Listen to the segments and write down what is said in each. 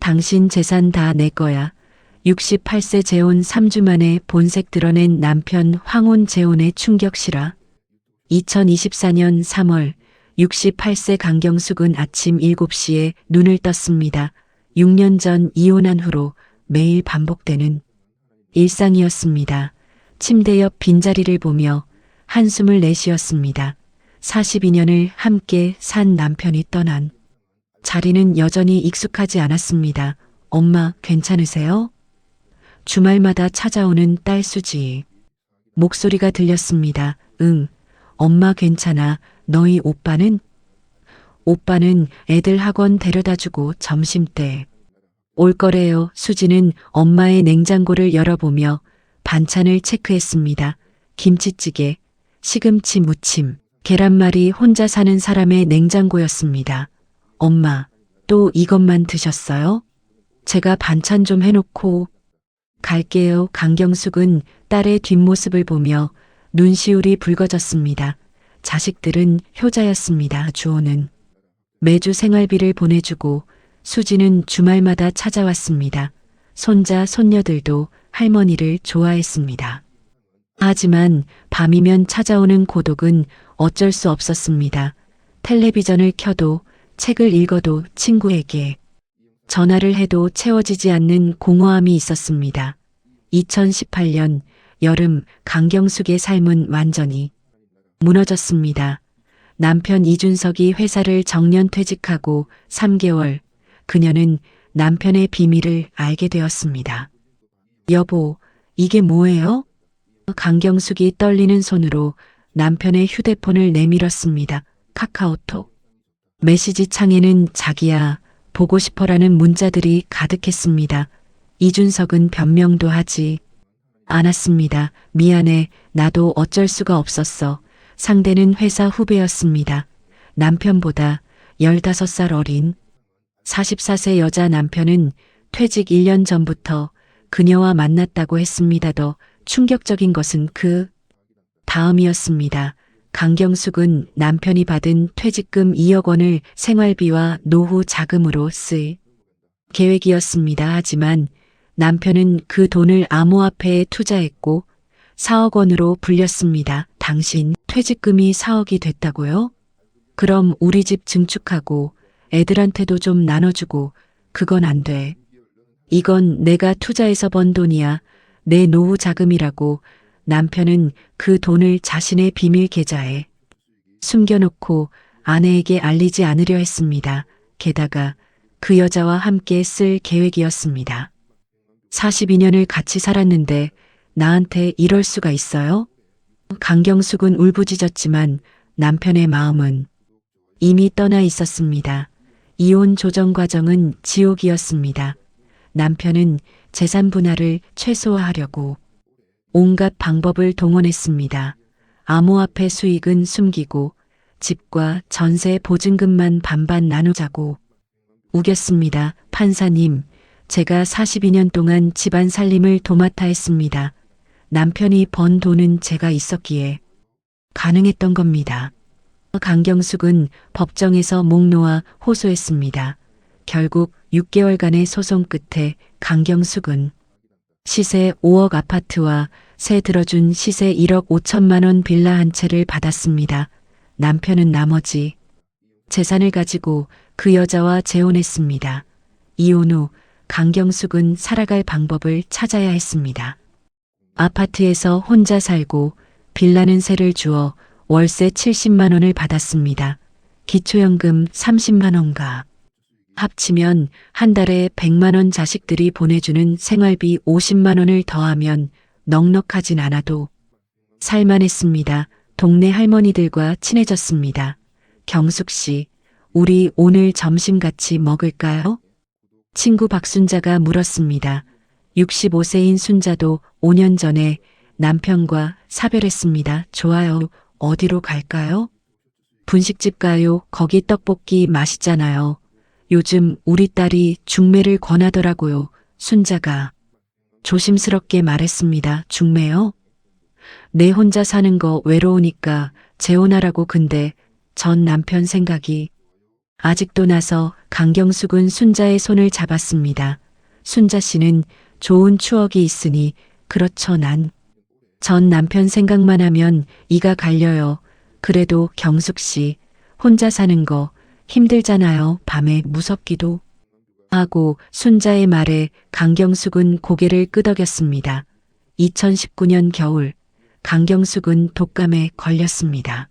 당신 재산 다 내 거야. 68세 재혼 3주 만에 본색 드러낸 남편 황혼 재혼의 충격시라. 2024년 3월 68세 강경숙은 아침 7시에 눈을 떴습니다. 6년 전 이혼한 후로 매일 반복되는 일상이었습니다. 침대 옆 빈자리를 보며 한숨을 내쉬었습니다. 42년을 함께 산 남편이 떠난 자리는 여전히 익숙하지 않았습니다. 엄마 괜찮으세요? 주말마다 찾아오는 딸 수지. 목소리가 들렸습니다. 응, 엄마 괜찮아. 너희 오빠는? 오빠는 애들 학원 데려다주고 점심때 올 거래요. 수지는 엄마의 냉장고를 열어보며 반찬을 체크했습니다. 김치찌개, 시금치 무침, 계란말이 혼자 사는 사람의 냉장고였습니다. 엄마, 또 이것만 드셨어요? 제가 반찬 좀 해놓고 갈게요. 강경숙은 딸의 뒷모습을 보며 눈시울이 붉어졌습니다. 자식들은 효자였습니다. 주호는 매주 생활비를 보내주고 수지는 주말마다 찾아왔습니다. 손자, 손녀들도 할머니를 좋아했습니다. 하지만 밤이면 찾아오는 고독은 어쩔 수 없었습니다. 텔레비전을 켜도 책을 읽어도 친구에게 전화를 해도 채워지지 않는 공허함이 있었습니다. 2018년 여름 강경숙의 삶은 완전히 무너졌습니다. 남편 이준석이 회사를 정년퇴직하고 3개월 그녀는 남편의 비밀을 알게 되었습니다. 여보, 이게 뭐예요? 강경숙이 떨리는 손으로 남편의 휴대폰을 내밀었습니다. 카카오톡. 메시지 창에는 자기야, 보고 싶어라는 문자들이 가득했습니다. 이준석은 변명도 하지 않았습니다. 미안해, 나도 어쩔 수가 없었어. 상대는 회사 후배였습니다. 남편보다 15살 어린 44세 여자. 남편은 퇴직 1년 전부터 그녀와 만났다고 했습니다. 더 충격적인 것은 그 다음이었습니다. 강경숙은 남편이 받은 퇴직금 2억 원을 생활비와 노후 자금으로 쓸 계획이었습니다. 하지만 남편은 그 돈을 암호화폐에 투자했고 4억 원으로 불렸습니다. 당신 퇴직금이 4억이 됐다고요? 그럼 우리 집 증축하고 애들한테도 좀 나눠주고. 그건 안 돼. 이건 내가 투자해서 번 돈이야. 내 노후 자금이라고. 남편은 그 돈을 자신의 비밀 계좌에 숨겨놓고 아내에게 알리지 않으려 했습니다. 게다가 그 여자와 함께 쓸 계획이었습니다. 42년을 같이 살았는데 나한테 이럴 수가 있어요? 강경숙은 울부짖었지만 남편의 마음은 이미 떠나 있었습니다. 이혼 조정 과정은 지옥이었습니다. 남편은 재산 분할을 최소화하려고 온갖 방법을 동원했습니다. 암호화폐 수익은 숨기고 집과 전세 보증금만 반반 나누자고 우겼습니다. 판사님, 제가 42년 동안 집안 살림을 도맡아 했습니다. 남편이 번 돈은 제가 있었기에 가능했던 겁니다. 강경숙은 법정에서 목 놓아 호소했습니다. 결국 6개월간의 소송 끝에 강경숙은 시세 5억 아파트와 새 들어준 시세 1억 5천만 원 빌라 한 채를 받았습니다. 남편은 나머지 재산을 가지고 그 여자와 재혼했습니다. 이혼 후 강경숙은 살아갈 방법을 찾아야 했습니다. 아파트에서 혼자 살고 빌라는 세를 주어 월세 70만 원을 받았습니다. 기초연금 30만 원과 합치면 한 달에 100만 원. 자식들이 보내주는 생활비 50만 원을 더하면 넉넉하진 않아도 살만했습니다. 동네 할머니들과 친해졌습니다. 경숙 씨, 우리 오늘 점심 같이 먹을까요? 친구 박순자가 물었습니다. 65세인 순자도 5년 전에 남편과 사별했습니다. 좋아요. 어디로 갈까요? 분식집 가요. 거기 떡볶이 맛있잖아요. 요즘 우리 딸이 중매를 권하더라고요. 순자가 조심스럽게 말했습니다. 중매요? 내 혼자 사는 거 외로우니까 재혼하라고. 근데 전 남편 생각이 아직도 나서 강경숙은 순자의 손을 잡았습니다. 순자 씨는 좋은 추억이 있으니 그렇죠 전 남편 생각만 하면 이가 갈려요. 그래도 경숙 씨 혼자 사는 거 힘들잖아요. 밤에 무섭기도 하고 순자의 말에 강경숙은 고개를 끄덕였습니다. 2019년 겨울 강경숙은 독감에 걸렸습니다.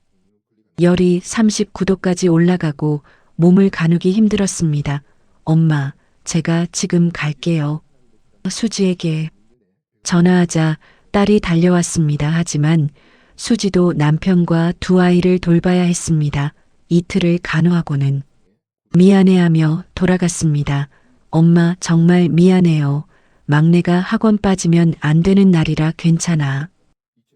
열이 39도까지 올라가고 몸을 가누기 힘들었습니다. 엄마, 제가 지금 갈게요. 수지에게 전화하자 딸이 달려왔습니다. 하지만 수지도 남편과 두 아이를 돌봐야 했습니다. 이틀을 간호하고는 미안해하며 돌아갔습니다. 엄마 정말 미안해요. 막내가 학원 빠지면 안 되는 날이라 괜찮아.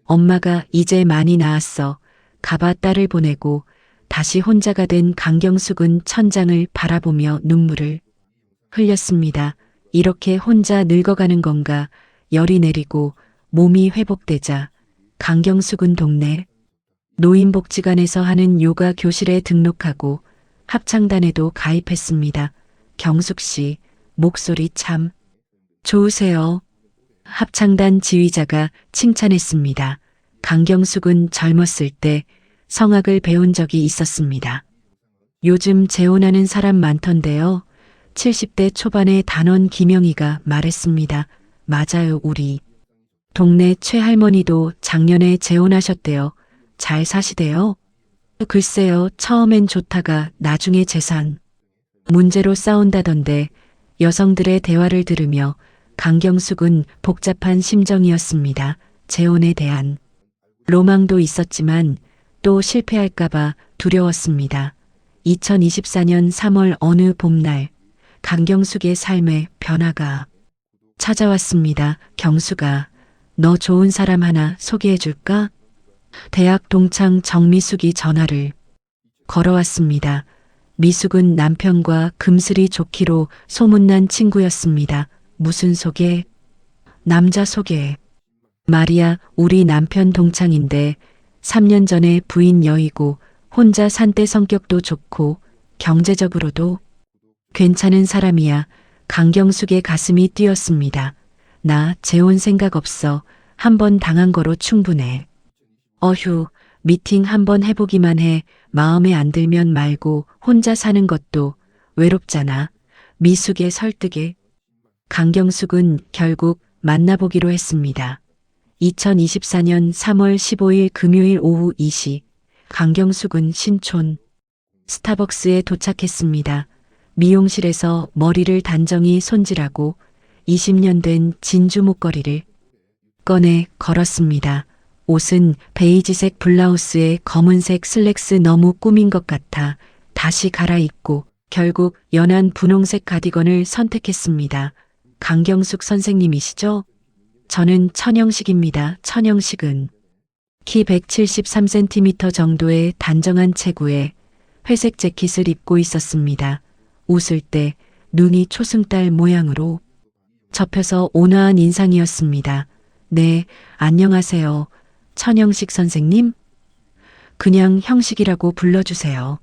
엄마가 이제 많이 나았어. 가봐 딸을 보내고 다시 혼자가 된 강경숙은 천장을 바라보며 눈물을 흘렸습니다. 이렇게 혼자 늙어가는 건가. 열이 내리고 몸이 회복되자 강경숙은 동네 노인복지관에서 하는 요가 교실에 등록하고 합창단에도 가입했습니다. 경숙 씨, 목소리 참 좋으세요. 합창단 지휘자가 칭찬했습니다. 강경숙은 젊었을 때 성악을 배운 적이 있었습니다. 요즘 재혼하는 사람 많던데요. 70대 초반의 단원 김영희가 말했습니다. 맞아요, 우리 동네 최할머니도 작년에 재혼하셨대요. 잘 사시대요? 글쎄요, 처음엔 좋다가 나중에 재산 문제로 싸운다던데 여성들의 대화를 들으며 강경숙은 복잡한 심정이었습니다. 재혼에 대한 로망도 있었지만 또 실패할까봐 두려웠습니다. 2024년 3월 어느 봄날 강경숙의 삶에 변화가 찾아왔습니다. 경숙아, 너 좋은 사람 하나 소개해줄까? 대학 동창 정미숙이 전화를 걸어왔습니다. 미숙은 남편과 금슬이 좋기로 소문난 친구였습니다. 무슨 소개? 남자 소개. 마리아, 우리 남편 동창인데 3년 전에 부인 여의고 혼자 산때 성격도 좋고 경제적으로도 괜찮은 사람이야. 강경숙의 가슴이 뛰었습니다. 나 재혼 생각 없어. 한번 당한 거로 충분해. 어휴, 미팅 한번 해보기만 해. 마음에 안 들면 말고 혼자 사는 것도 외롭잖아. 미숙의 설득에 강경숙은 결국 만나보기로 했습니다. 2024년 3월 15일 금요일 오후 2시 강경숙은 신촌 스타벅스에 도착했습니다. 미용실에서 머리를 단정히 손질하고 20년 된 진주 목걸이를 꺼내 걸었습니다. 옷은 베이지색 블라우스에 검은색 슬랙스 너무 꾸민 것 같아 다시 갈아입고 결국 연한 분홍색 가디건을 선택했습니다. 강경숙 선생님이시죠? 저는 천영식입니다. 천영식은 키 173cm 정도의 단정한 체구에 회색 재킷을 입고 있었습니다. 웃을 때 눈이 초승달 모양으로 접혀서 온화한 인상이었습니다. 네, 안녕하세요. 천영식 선생님? 그냥 형식이라고 불러주세요.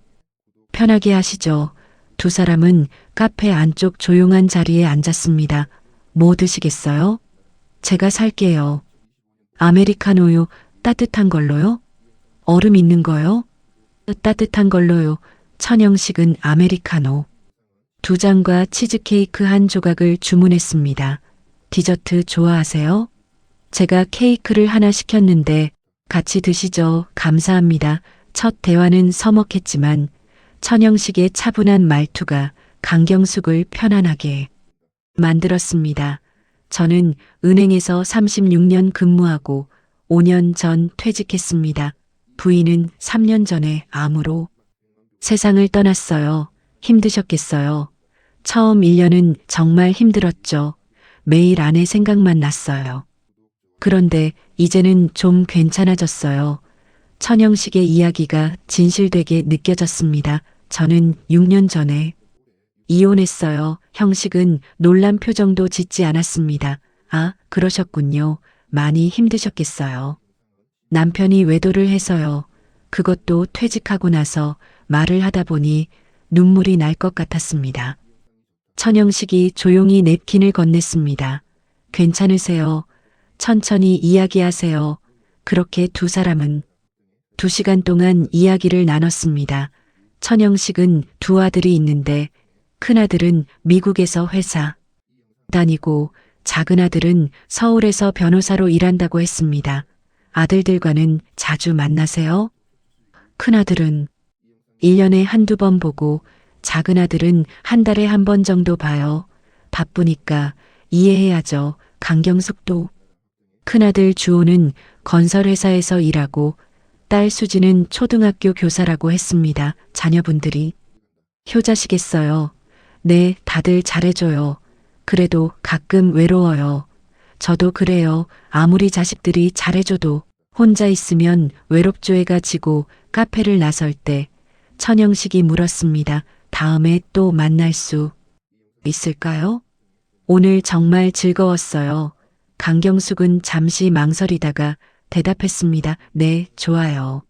편하게 하시죠. 두 사람은 카페 안쪽 조용한 자리에 앉았습니다. 뭐 드시겠어요? 제가 살게요. 아메리카노요. 따뜻한 걸로요? 얼음 있는 거요? 따뜻한 걸로요. 천영식은 아메리카노 2잔과 치즈케이크 1조각을 주문했습니다. 디저트 좋아하세요? 제가 케이크를 하나 시켰는데 같이 드시죠. 감사합니다. 첫 대화는 서먹했지만 천영식의 차분한 말투가 강경숙을 편안하게 만들었습니다. 저는 은행에서 36년 근무하고 5년 전 퇴직했습니다. 부인은 3년 전에 암으로 세상을 떠났어요. 힘드셨겠어요. 처음 1년은 정말 힘들었죠. 매일 아내 생각만 났어요. 그런데 이제는 좀 괜찮아졌어요. 천영식의 이야기가 진실되게 느껴졌습니다. 저는 6년 전에 이혼했어요. 형식은 놀란 표정도 짓지 않았습니다. 아, 그러셨군요. 많이 힘드셨겠어요. 남편이 외도를 해서요. 그것도 퇴직하고 나서 말을 하다 보니 눈물이 날 것 같았습니다. 천영식이 조용히 냅킨을 건넸습니다. 괜찮으세요? 천천히 이야기하세요. 그렇게 두 사람은 2시간 동안 이야기를 나눴습니다. 천영식은 두 아들이 있는데 큰아들은 미국에서 회사 다니고 작은 아들은 서울에서 변호사로 일한다고 했습니다. 아들들과는 자주 만나세요? 큰아들은 1년에 한두 번 보고 작은 아들은 한 달에 한 번 정도 봐요. 바쁘니까 이해해야죠. 강경숙도. 큰아들 주호는 건설회사에서 일하고 딸 수지는 초등학교 교사라고 했습니다. 자녀분들이 효자시겠어요. 네, 다들 잘해줘요. 그래도 가끔 외로워요. 저도 그래요. 아무리 자식들이 잘해줘도 혼자 있으면 외롭조회가 지고 카페를 나설 때 천영식이 물었습니다. 다음에 또 만날 수 있을까요? 오늘 정말 즐거웠어요. 강경숙은 잠시 망설이다가 대답했습니다. 네, 좋아요.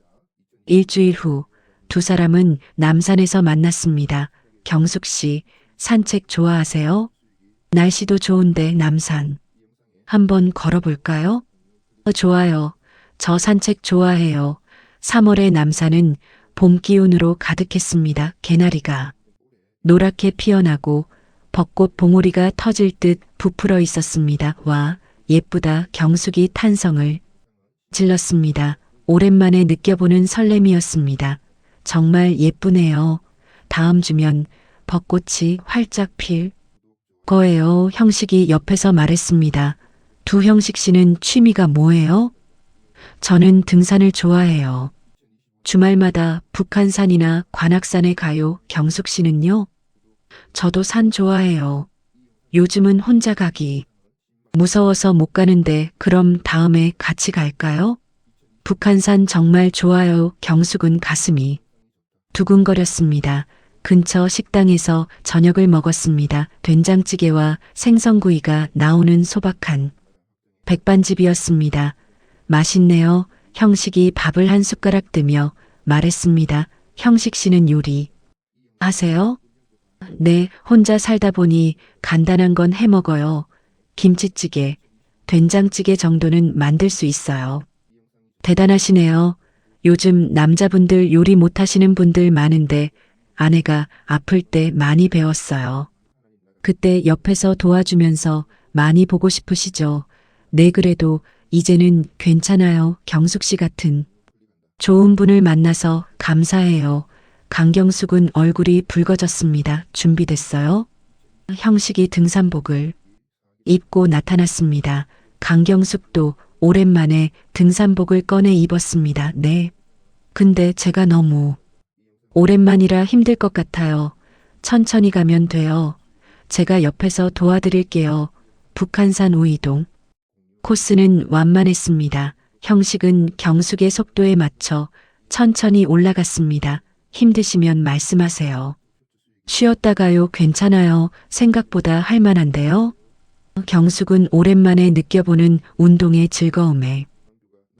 일주일 후 두 사람은 남산에서 만났습니다. 경숙 씨, 산책 좋아하세요? 날씨도 좋은데 남산. 한번 걸어볼까요? 좋아요. 저 산책 좋아해요. 3월의 남산은 봄 기운으로 가득했습니다. 개나리가 노랗게 피어나고 벚꽃 봉오리가 터질 듯 부풀어 있었습니다. 와, 예쁘다. 경숙이 탄성을 질렀습니다. 오랜만에 느껴보는 설렘이었습니다. 정말 예쁘네요. 다음 주면 벚꽃이 활짝 필 거예요. 형식이 옆에서 말했습니다. 두 형식 씨는 취미가 뭐예요? 저는 등산을 좋아해요. 주말마다 북한산이나 관악산에 가요. 경숙 씨는요? 저도 산 좋아해요. 요즘은 혼자 가기 무서워서 못 가는데 그럼 다음에 같이 갈까요? 북한산 정말 좋아요. 경숙은 가슴이 두근거렸습니다. 근처 식당에서 저녁을 먹었습니다. 된장찌개와 생선구이가 나오는 소박한 백반집이었습니다. 맛있네요. 형식이 밥을 한 숟가락 뜨며 말했습니다. 형식 씨는 요리 하세요? 네, 혼자 살다 보니 간단한 건 해 먹어요. 김치찌개, 된장찌개 정도는 만들 수 있어요. 대단하시네요. 요즘 남자분들 요리 못하시는 분들 많은데 아내가 아플 때 많이 배웠어요. 그때 옆에서 도와주면서 많이 보고 싶으시죠? 네, 그래도 이제는 괜찮아요. 경숙 씨 같은 좋은 분을 만나서 감사해요. 강경숙은 얼굴이 붉어졌습니다. 준비됐어요? 형식이 등산복을 입고 나타났습니다. 강경숙도 오랜만에 등산복을 꺼내 입었습니다. 네. 근데 제가 너무 오랜만이라 힘들 것 같아요. 천천히 가면 돼요. 제가 옆에서 도와드릴게요. 북한산 우이동. 코스는 완만했습니다. 형식은 경숙의 속도에 맞춰 천천히 올라갔습니다. 힘드시면 말씀하세요. 쉬었다가요. 괜찮아요. 생각보다 할만한데요. 경숙은 오랜만에 느껴보는 운동의 즐거움에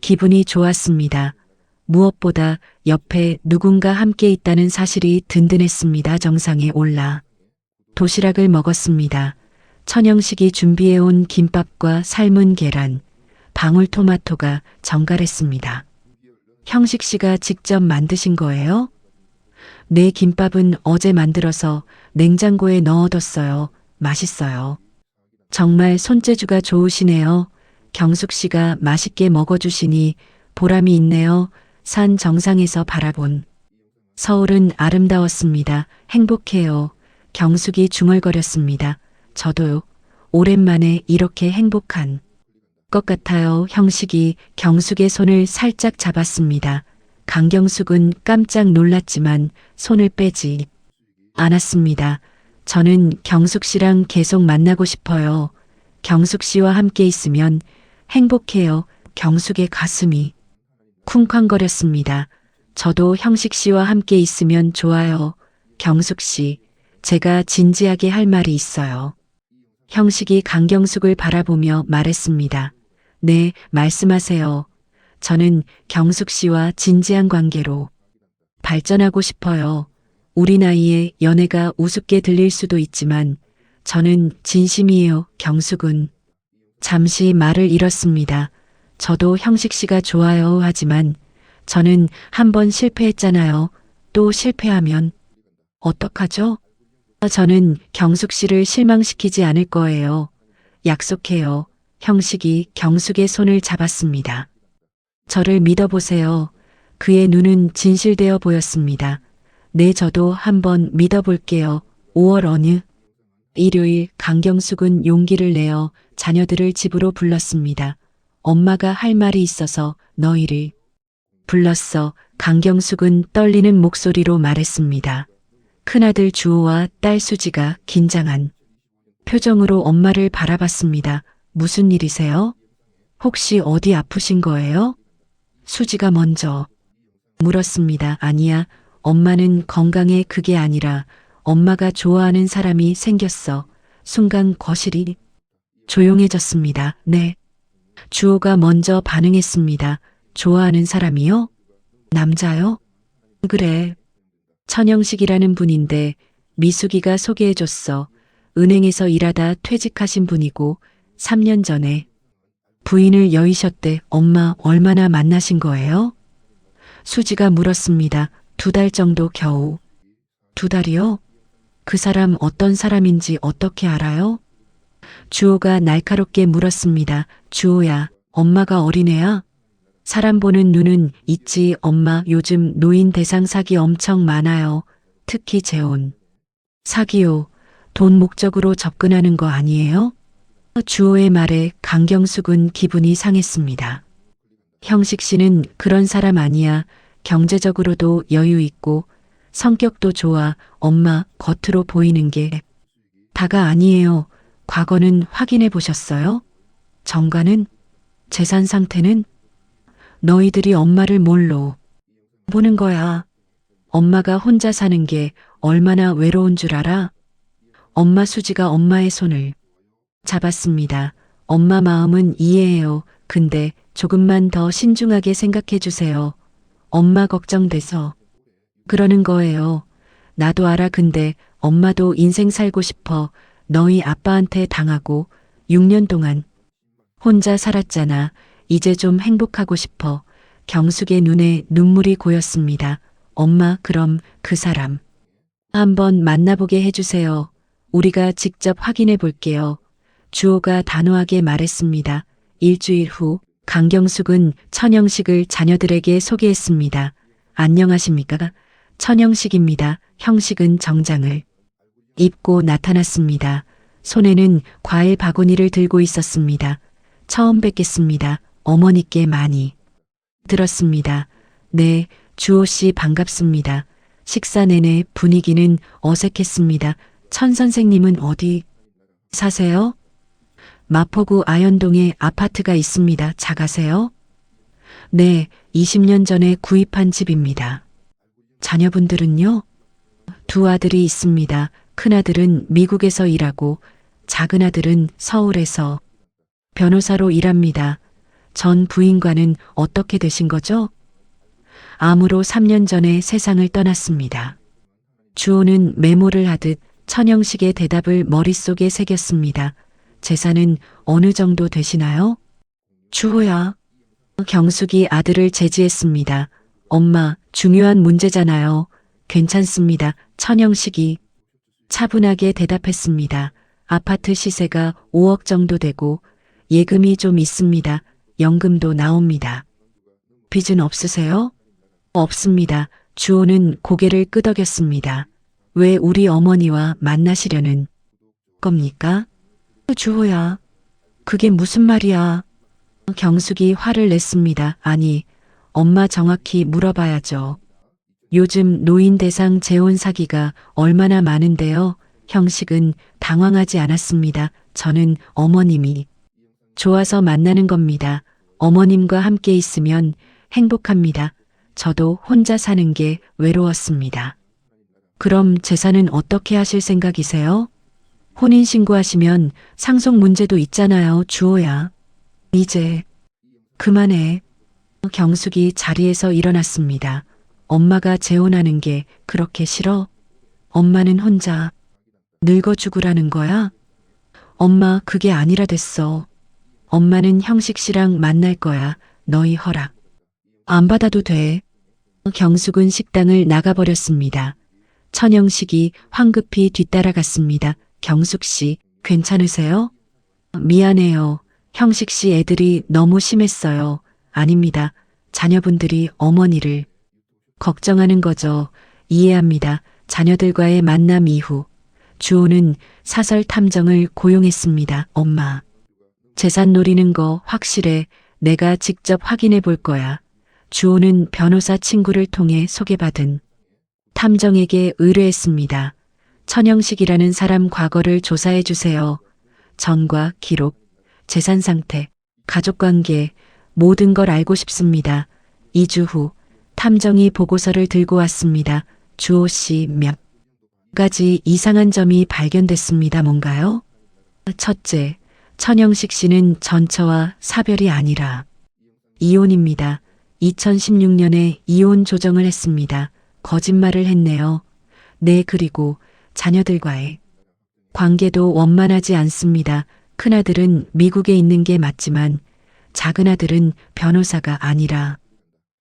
기분이 좋았습니다. 무엇보다 옆에 누군가 함께 있다는 사실이 든든했습니다. 정상에 올라 도시락을 먹었습니다. 천영식이 준비해온 김밥과 삶은 계란, 방울토마토가 정갈했습니다. 형식 씨가 직접 만드신 거예요? 네, 김밥은 어제 만들어서 냉장고에 넣어뒀어요. 맛있어요. 정말 손재주가 좋으시네요. 경숙 씨가 맛있게 먹어주시니 보람이 있네요. 산 정상에서 바라본 서울은 아름다웠습니다. 행복해요. 경숙이 중얼거렸습니다. 저도요. 오랜만에 이렇게 행복한 것 같아요. 형식이 경숙의 손을 살짝 잡았습니다. 강경숙은 깜짝 놀랐지만 손을 빼지 않았습니다. 저는 경숙 씨랑 계속 만나고 싶어요. 경숙 씨와 함께 있으면 행복해요. 경숙의 가슴이 쿵쾅거렸습니다. 저도 형식 씨와 함께 있으면 좋아요. 경숙 씨, 제가 진지하게 할 말이 있어요. 형식이 강경숙을 바라보며 말했습니다. 네, 말씀하세요. 저는 경숙 씨와 진지한 관계로 발전하고 싶어요. 우리 나이에 연애가 우습게 들릴 수도 있지만 저는 진심이에요, 경숙은. 잠시 말을 잃었습니다. 저도 형식 씨가 좋아요 하지만 저는 한 번 실패했잖아요. 또 실패하면 어떡하죠? 저는 경숙 씨를 실망시키지 않을 거예요. 약속해요. 형식이 경숙의 손을 잡았습니다. 저를 믿어보세요. 그의 눈은 진실되어 보였습니다. 네, 저도 한번 믿어볼게요. 5월 어느 일요일 강경숙은 용기를 내어 자녀들을 집으로 불렀습니다. 엄마가 할 말이 있어서 너희를 불렀어. 강경숙은 떨리는 목소리로 말했습니다. 큰아들 주호와 딸 수지가 긴장한 표정으로 엄마를 바라봤습니다. 무슨 일이세요? 혹시 어디 아프신 거예요? 수지가 먼저 물었습니다. 아니야. 엄마는 건강해. 그게 아니라 엄마가 좋아하는 사람이 생겼어. 순간 거실이 조용해졌습니다. 네. 주호가 먼저 반응했습니다. 좋아하는 사람이요? 남자요? 그래. 천영식이라는 분인데 미숙이가 소개해줬어. 은행에서 일하다 퇴직하신 분이고 3년 전에 부인을 여의셨대. 엄마 얼마나 만나신 거예요? 수지가 물었습니다. 2달 정도 겨우. 2달이요? 그 사람 어떤 사람인지 어떻게 알아요? 주호가 날카롭게 물었습니다. 주호야, 엄마가 어린애야? 사람 보는 눈은 있지. 엄마, 요즘 노인 대상 사기 엄청 많아요. 특히 재혼. 사기요. 돈 목적으로 접근하는 거 아니에요? 주호의 말에 강경숙은 기분이 상했습니다. 형식 씨는 그런 사람 아니야. 경제적으로도 여유 있고 성격도 좋아. 엄마, 겉으로 보이는 게 다가 아니에요. 과거는 확인해 보셨어요? 정가는? 재산 상태는? 너희들이 엄마를 뭘로 보는 거야? 엄마가 혼자 사는 게 얼마나 외로운 줄 알아? 엄마. 수지가 엄마의 손을 잡았습니다. 엄마 마음은 이해해요. 근데 조금만 더 신중하게 생각해 주세요. 엄마 걱정돼서 그러는 거예요. 나도 알아. 근데 엄마도 인생 살고 싶어. 너희 아빠한테 당하고 6년 동안 혼자 살았잖아. 이제 좀 행복하고 싶어. 경숙의 눈에 눈물이 고였습니다. 엄마, 그럼 그 사람 한번 만나보게 해주세요. 우리가 직접 확인해 볼게요. 주호가 단호하게 말했습니다. 일주일 후 강경숙은 천영식을 자녀들에게 소개했습니다. 안녕하십니까? 천영식입니다. 형식은 정장을 입고 나타났습니다. 손에는 과일 바구니를 들고 있었습니다. 처음 뵙겠습니다. 어머니께 많이 들었습니다. 네, 주호 씨 반갑습니다. 식사 내내 분위기는 어색했습니다. 천 선생님은 어디 사세요? 마포구 아현동에 아파트가 있습니다. 작아세요? 네, 20년 전에 구입한 집입니다. 자녀분들은요? 2 아들이 있습니다. 큰아들은 미국에서 일하고 작은 아들은 서울에서 변호사로 일합니다. 전 부인과는 어떻게 되신 거죠? 암으로 3년 전에 세상을 떠났습니다. 주호는 메모를 하듯 천영식의 대답을 머릿속에 새겼습니다. 재산은 어느 정도 되시나요? 주호야. 경숙이 아들을 제지했습니다. 엄마, 중요한 문제잖아요. 괜찮습니다. 천영식이 차분하게 대답했습니다. 아파트 시세가 5억 정도 되고 예금이 좀 있습니다. 연금도 나옵니다. 빚은 없으세요? 없습니다. 주호는 고개를 끄덕였습니다. 왜 우리 어머니와 만나시려는 겁니까? 주호야, 그게 무슨 말이야? 경숙이 화를 냈습니다. 아니, 엄마 정확히 물어봐야죠. 요즘 노인 대상 재혼 사기가 얼마나 많은데요. 형식은 당황하지 않았습니다. 저는 어머님이 좋아서 만나는 겁니다. 어머님과 함께 있으면 행복합니다. 저도 혼자 사는 게 외로웠습니다. 그럼 재산은 어떻게 하실 생각이세요? 혼인신고하시면 상속 문제도 있잖아요. 주호야. 이제 그만해. 경숙이 자리에서 일어났습니다. 엄마가 재혼하는 게 그렇게 싫어? 엄마는 혼자 늙어 죽으라는 거야? 엄마, 그게 아니라 됐어. 엄마는 형식 씨랑 만날 거야. 너희 허락 안 받아도 돼. 경숙은 식당을 나가버렸습니다. 천영식이 황급히 뒤따라갔습니다. 경숙 씨, 괜찮으세요? 미안해요. 형식 씨 애들이 너무 심했어요. 아닙니다. 자녀분들이 어머니를 걱정하는 거죠. 이해합니다. 자녀들과의 만남 이후 주호는 사설 탐정을 고용했습니다. 엄마, 재산 노리는 거 확실해. 내가 직접 확인해 볼 거야. 주호는 변호사 친구를 통해 소개받은 탐정에게 의뢰했습니다. 천영식이라는 사람 과거를 조사해 주세요. 전과 기록, 재산 상태, 가족 관계, 모든 걸 알고 싶습니다. 2주 후 탐정이 보고서를 들고 왔습니다. 주호 씨 몇 가지 이상한 점이 발견됐습니다. 뭔가요? 첫째, 천영식 씨는 전처와 사별이 아니라 이혼입니다. 2016년에 이혼 조정을 했습니다. 거짓말을 했네요. 네, 그리고 자녀들과의 관계도 원만하지 않습니다. 큰아들은 미국에 있는 게 맞지만 작은아들은 변호사가 아니라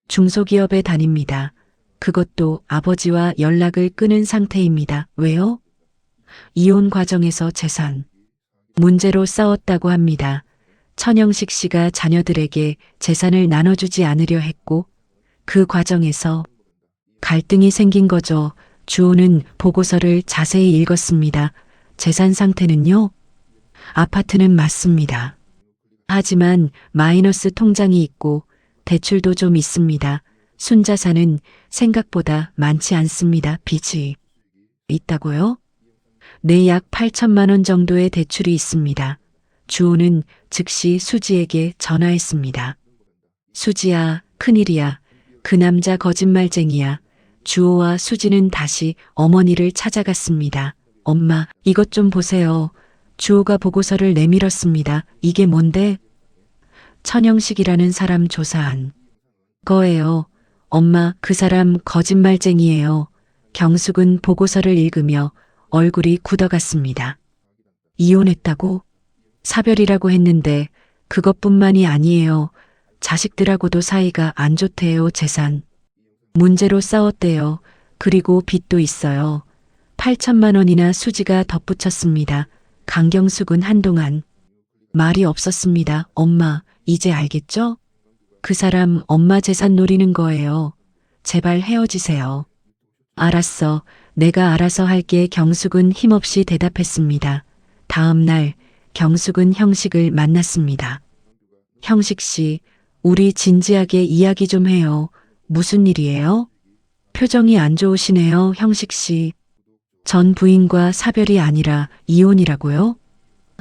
중소기업에 다닙니다. 그것도 아버지와 연락을 끊은 상태입니다. 왜요? 이혼 과정에서 재산 문제로 싸웠다고 합니다. 천영식 씨가 자녀들에게 재산을 나눠주지 않으려 했고 그 과정에서 갈등이 생긴 거죠. 주호는 보고서를 자세히 읽었습니다. 재산 상태는요? 아파트는 맞습니다. 하지만 마이너스 통장이 있고 대출도 좀 있습니다. 순자산은 생각보다 많지 않습니다. 빚이 있다고요? 네, 약 8천만 원 정도의 대출이 있습니다. 주호는 즉시 수지에게 전화했습니다. 수지야, 큰일이야. 그 남자 거짓말쟁이야. 주호와 수지는 다시 어머니를 찾아갔습니다. 엄마, 이것 좀 보세요. 주호가 보고서를 내밀었습니다. 이게 뭔데? 천영식이라는 사람 조사한 거예요. 엄마, 그 사람 거짓말쟁이에요. 경숙은 보고서를 읽으며 얼굴이 굳어갔습니다. 이혼했다고? 사별이라고 했는데 그것뿐만이 아니에요. 자식들하고도 사이가 안 좋대요. 재산 문제로 싸웠대요. 그리고 빚도 있어요. 8천만 원이나 수지가 덧붙였습니다. 강경숙은 한동안 말이 없었습니다. 엄마, 이제 알겠죠? 그 사람 엄마 재산 노리는 거예요. 제발 헤어지세요. 알았어. 내가 알아서 할게. 경숙은 힘없이 대답했습니다. 다음 날 경숙은 형식을 만났습니다. 형식 씨, 우리 진지하게 이야기 좀 해요. 무슨 일이에요? 표정이 안 좋으시네요. 형식 씨. 전 부인과 사별이 아니라 이혼이라고요?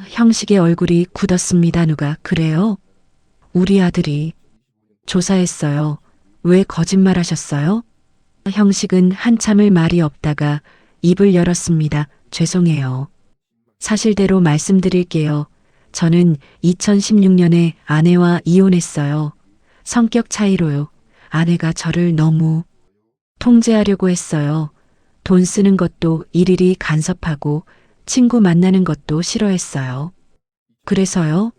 형식의 얼굴이 굳었습니다. 누가 그래요? 우리 아들이 조사했어요. 왜 거짓말하셨어요? 형식은 한참을 말이 없다가 입을 열었습니다. 죄송해요. 사실대로 말씀드릴게요. 저는 2016년에 아내와 이혼했어요. 성격 차이로요. 아내가 저를 너무 통제하려고 했어요. 돈 쓰는 것도 일일이 간섭하고 친구 만나는 것도 싫어했어요. 그래서요?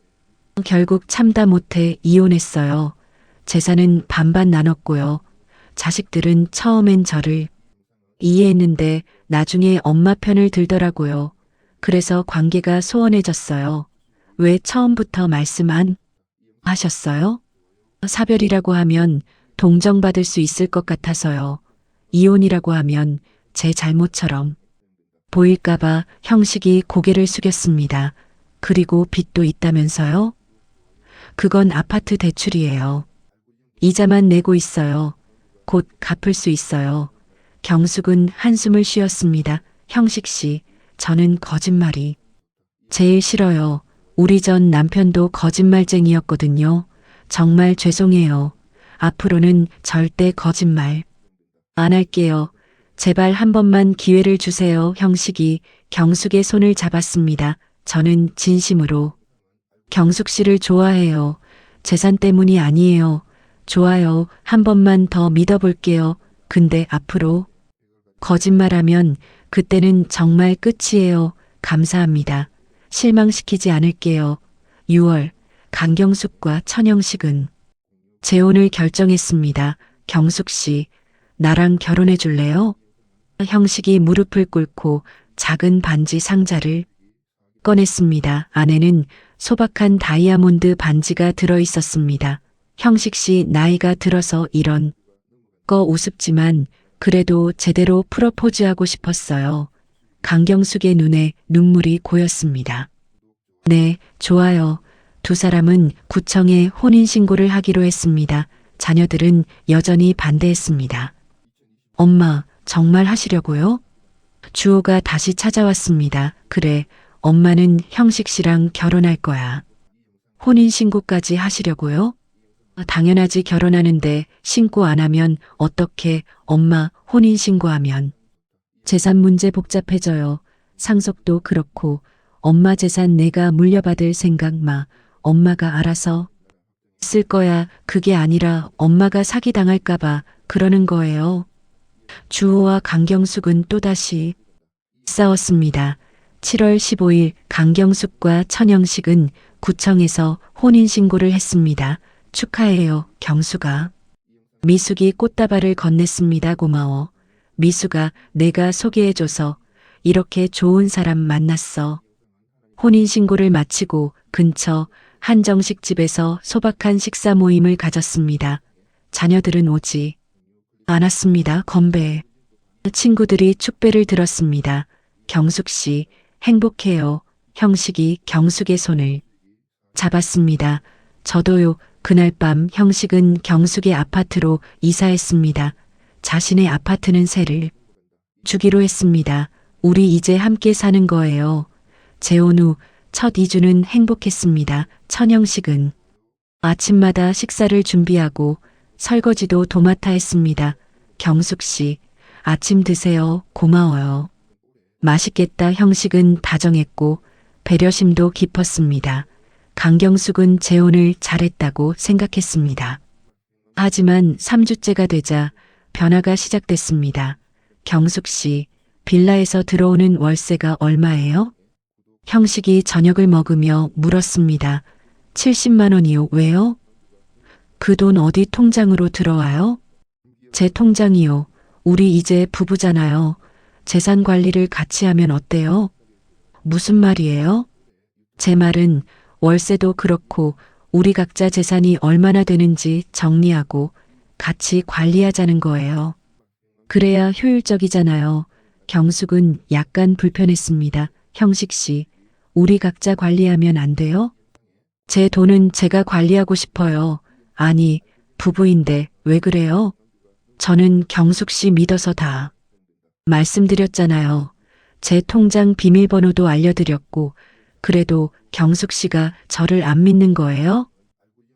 결국 참다 못해 이혼했어요. 재산은 반반 나눴고요. 자식들은 처음엔 저를 이해했는데 나중에 엄마 편을 들더라고요. 그래서 관계가 소원해졌어요. 왜 처음부터 말씀 안 하셨어요? 사별이라고 하면 동정받을 수 있을 것 같아서요. 이혼이라고 하면 제 잘못처럼 보일까봐. 형식이 고개를 숙였습니다. 그리고 빚도 있다면서요? 그건 아파트 대출이에요. 이자만 내고 있어요. 곧 갚을 수 있어요. 경숙은 한숨을 쉬었습니다. 형식 씨, 저는 거짓말이 제일 싫어요. 우리 전 남편도 거짓말쟁이였거든요. 정말 죄송해요. 앞으로는 절대 거짓말 안 할게요. 제발 한 번만 기회를 주세요. 형식이 경숙의 손을 잡았습니다. 저는 진심으로 경숙 씨를 좋아해요. 재산 때문이 아니에요. 좋아요. 한 번만 더 믿어볼게요. 근데 앞으로 거짓말하면 그때는 정말 끝이에요. 감사합니다. 실망시키지 않을게요. 6월, 강경숙과 천영식은 재혼을 결정했습니다. 경숙 씨, 나랑 결혼해 줄래요? 형식이 무릎을 꿇고 작은 반지 상자를 꺼냈습니다. 안에는 소박한 다이아몬드 반지가 들어 있었습니다. 형식 씨 나이가 들어서 이런 거 우습지만 그래도 제대로 프로포즈하고 싶었어요. 강경숙의 눈에 눈물이 고였습니다. 네, 좋아요. 두 사람은 구청에 혼인신고를 하기로 했습니다. 자녀들은 여전히 반대했습니다. 엄마, 정말 하시려고요? 주호가 다시 찾아왔습니다. 그래, 엄마는 형식 씨랑 결혼할 거야. 혼인신고까지 하시려고요? 당연하지 결혼하는데 신고 안 하면 어떻게 엄마 혼인신고하면. 재산 문제 복잡해져요. 상속도 그렇고 엄마 재산 내가 물려받을 생각 마. 엄마가 알아서 쓸 거야. 그게 아니라 엄마가 사기당할까봐 그러는 거예요. 주호와 강경숙은 또다시 싸웠습니다. 7월 15일 강경숙과 천영식은 구청에서 혼인신고를 했습니다. 축하해요, 경숙아. 미숙이 꽃다발을 건넸습니다. 고마워. 미숙아, 내가 소개해줘서 이렇게 좋은 사람 만났어. 혼인신고를 마치고 근처 한정식 집에서 소박한 식사 모임을 가졌습니다. 자녀들은 오지 않았습니다. 건배. 친구들이 축배를 들었습니다. 경숙 씨, 행복해요. 형식이 경숙의 손을 잡았습니다. 저도요. 그날 밤 형식은 경숙의 아파트로 이사했습니다. 자신의 아파트는 새를 주기로 했습니다. 우리 이제 함께 사는 거예요. 재혼 후 첫 이주는 행복했습니다. 천영식은 아침마다 식사를 준비하고 설거지도 도맡아 했습니다. 경숙 씨, 아침 드세요. 고마워요. 맛있겠다. 형식은 다정했고 배려심도 깊었습니다. 강경숙은 재혼을 잘했다고 생각했습니다. 하지만 3주째가 되자 변화가 시작됐습니다. 경숙 씨, 빌라에서 들어오는 월세가 얼마예요? 형식이 저녁을 먹으며 물었습니다. 70만 원이요. 왜요? 그 돈 어디 통장으로 들어와요? 제 통장이요. 우리 이제 부부잖아요. 재산 관리를 같이 하면 어때요? 무슨 말이에요? 제 말은 월세도 그렇고 우리 각자 재산이 얼마나 되는지 정리하고 같이 관리하자는 거예요. 그래야 효율적이잖아요. 경숙은 약간 불편했습니다. 형식 씨, 우리 각자 관리하면 안 돼요? 제 돈은 제가 관리하고 싶어요. 아니, 부부인데 왜 그래요? 저는 경숙 씨 믿어서 다 말씀드렸잖아요. 제 통장 비밀번호도 알려드렸고, 그래도 경숙 씨가 저를 안 믿는 거예요?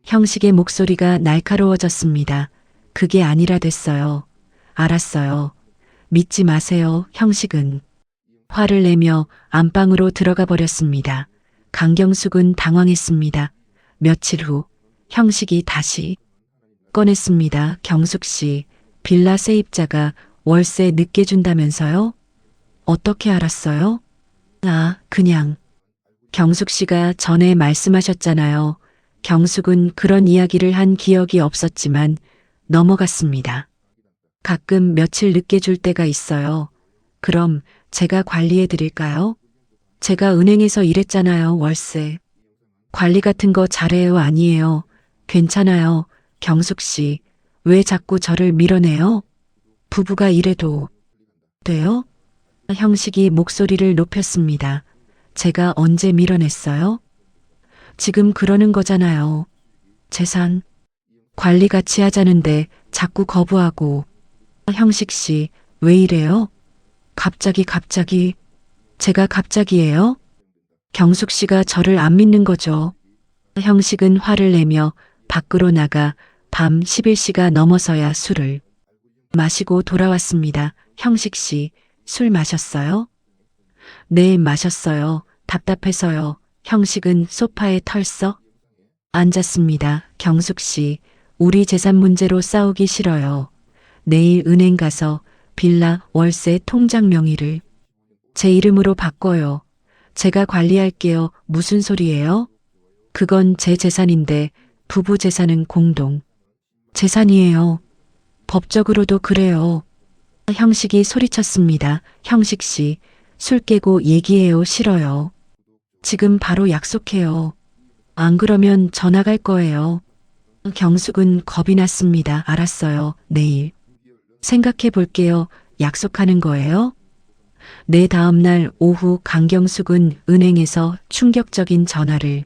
형식의 목소리가 날카로워졌습니다. 그게 아니라 됐어요. 알았어요. 믿지 마세요. 형식은 화를 내며 안방으로 들어가 버렸습니다. 강경숙은 당황했습니다. 며칠 후 형식이 다시 꺼냈습니다. 경숙 씨, 빌라 세입자가 월세 늦게 준다면서요? 어떻게 알았어요? 그냥. 경숙 씨가 전에 말씀하셨잖아요. 경숙은 그런 이야기를 한 기억이 없었지만 넘어갔습니다. 가끔 며칠 늦게 줄 때가 있어요. 그럼 제가 관리해 드릴까요? 제가 은행에서 일했잖아요. 월세. 관리 같은 거 잘해요. 아니에요. 괜찮아요. 경숙 씨, 왜 자꾸 저를 밀어내요? 부부가 이래도 돼요? 형식이 목소리를 높였습니다. 제가 언제 밀어냈어요? 지금 그러는 거잖아요. 재산 관리 같이 하자는데 자꾸 거부하고. 형식 씨, 왜 이래요? 갑자기. 제가 갑자기예요? 경숙 씨가 저를 안 믿는 거죠. 형식은 화를 내며 밖으로 나가 밤 11시가 넘어서야 술을 마시고 돌아왔습니다. 형식 씨, 술 마셨어요? 네, 마셨어요. 답답해서요. 형식은 소파에 털썩 앉았습니다. 경숙 씨, 우리 재산 문제로 싸우기 싫어요. 내일 은행 가서 빌라 월세 통장 명의를 제 이름으로 바꿔요. 제가 관리할게요. 무슨 소리예요? 그건 제 재산인데 부부 재산은 공동 재산이에요. 법적으로도 그래요. 형식이 소리쳤습니다. 형식 씨, 술 깨고 얘기해요. 싫어요. 지금 바로 약속해요. 안 그러면 전화 갈 거예요. 경숙은 겁이 났습니다. 알았어요. 내일. 생각해 볼게요. 약속하는 거예요? 네, 다음 날 오후 강경숙은 은행에서 충격적인 전화를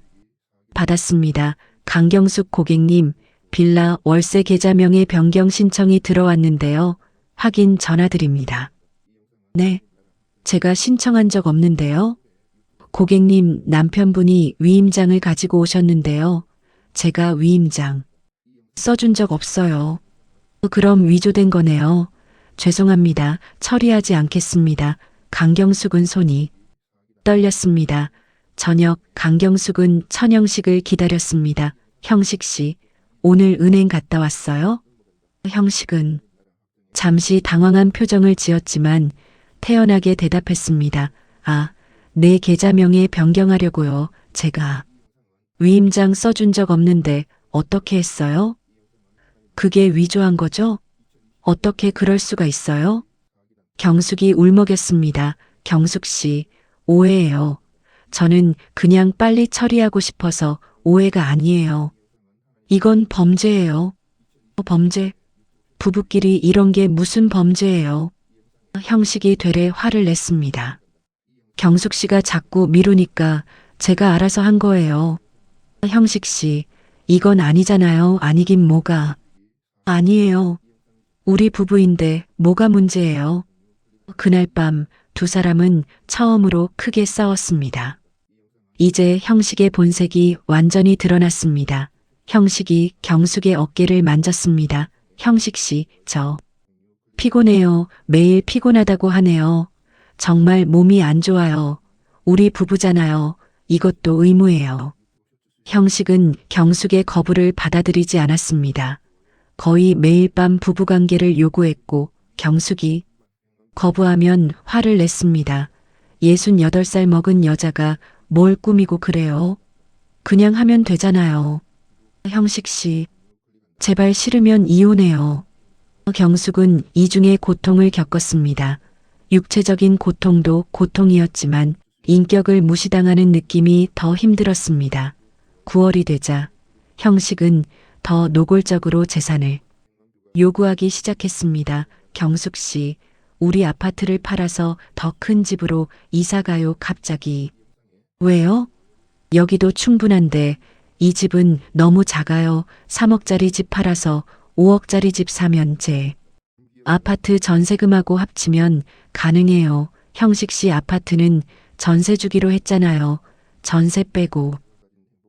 받았습니다. 강경숙 고객님, 빌라 월세 계좌명의 변경 신청이 들어왔는데요. 확인 전화드립니다. 네, 제가 신청한 적 없는데요. 고객님, 남편분이 위임장을 가지고 오셨는데요. 제가 위임장 써준 적 없어요. 그럼 위조된 거네요. 죄송합니다. 처리하지 않겠습니다. 강경숙은 손이 떨렸습니다. 저녁 강경숙은 천영식을 기다렸습니다. 형식 씨, 오늘 은행 갔다 왔어요? 형식은 잠시 당황한 표정을 지었지만 태연하게 대답했습니다. 아, 내 계좌명에 변경하려고요. 제가 위임장 써준 적 없는데 어떻게 했어요? 그게 위조한 거죠? 어떻게 그럴 수가 있어요? 경숙이 울먹였습니다. 경숙 씨, 오해예요. 저는 그냥 빨리 처리하고 싶어서 오해가 아니에요. 이건 범죄예요. 범죄? 부부끼리 이런 게 무슨 범죄예요? 형식이 되레 화를 냈습니다. 경숙 씨가 자꾸 미루니까 제가 알아서 한 거예요. 형식 씨, 이건 아니잖아요. 아니긴 뭐가. 아니에요. 우리 부부인데 뭐가 문제예요? 그날 밤 두 사람은 처음으로 크게 싸웠습니다. 이제 형식의 본색이 완전히 드러났습니다. 형식이 경숙의 어깨를 만졌습니다. 형식 씨, 저 피곤해요. 매일 피곤하다고 하네요. 정말 몸이 안 좋아요. 우리 부부잖아요. 이것도 의무예요. 형식은 경숙의 거부를 받아들이지 않았습니다. 거의 매일 밤 부부관계를 요구했고 경숙이 거부하면 화를 냈습니다. 68살 먹은 여자가 뭘 꾸미고 그래요? 그냥 하면 되잖아요. 형식 씨, 제발 싫으면 이혼해요. 경숙은 이중의 고통을 겪었습니다. 육체적인 고통도 고통이었지만 인격을 무시당하는 느낌이 더 힘들었습니다. 9월이 되자 형식은 더 노골적으로 재산을 요구하기 시작했습니다. 경숙 씨, 우리 아파트를 팔아서 더 큰 집으로 이사 가요. 갑자기. 왜요? 여기도 충분한데 이 집은 너무 작아요. 3억짜리 집 팔아서 5억짜리 집 사면 제 아파트 전세금하고 합치면 가능해요. 형식 씨 아파트는 전세 주기로 했잖아요. 전세 빼고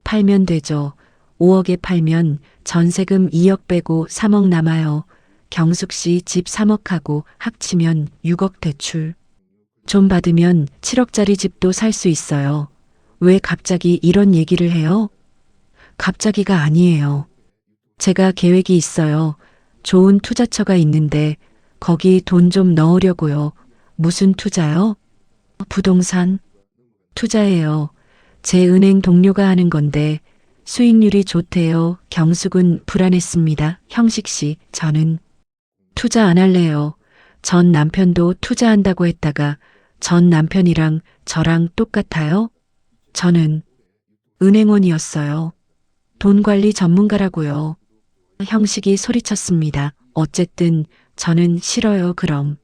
팔면 되죠. 5억에 팔면 전세금 2억 빼고 3억 남아요. 경숙 씨 집 3억하고 합치면 6억 대출 좀 받으면 7억짜리 집도 살 수 있어요. 왜 갑자기 이런 얘기를 해요? 갑자기가 아니에요. 제가 계획이 있어요. 좋은 투자처가 있는데 거기 돈 좀 넣으려고요. 무슨 투자요? 부동산 투자예요. 제 은행 동료가 하는 건데 수익률이 좋대요. 경숙은 불안했습니다. 형식 씨, 저는 투자 안 할래요. 전 남편도 투자한다고 했다가 전 남편이랑 저랑 똑같아요? 저는 은행원이었어요. 돈 관리 전문가라고요. 형식이 소리쳤습니다. 어쨌든 저는 싫어요. 그럼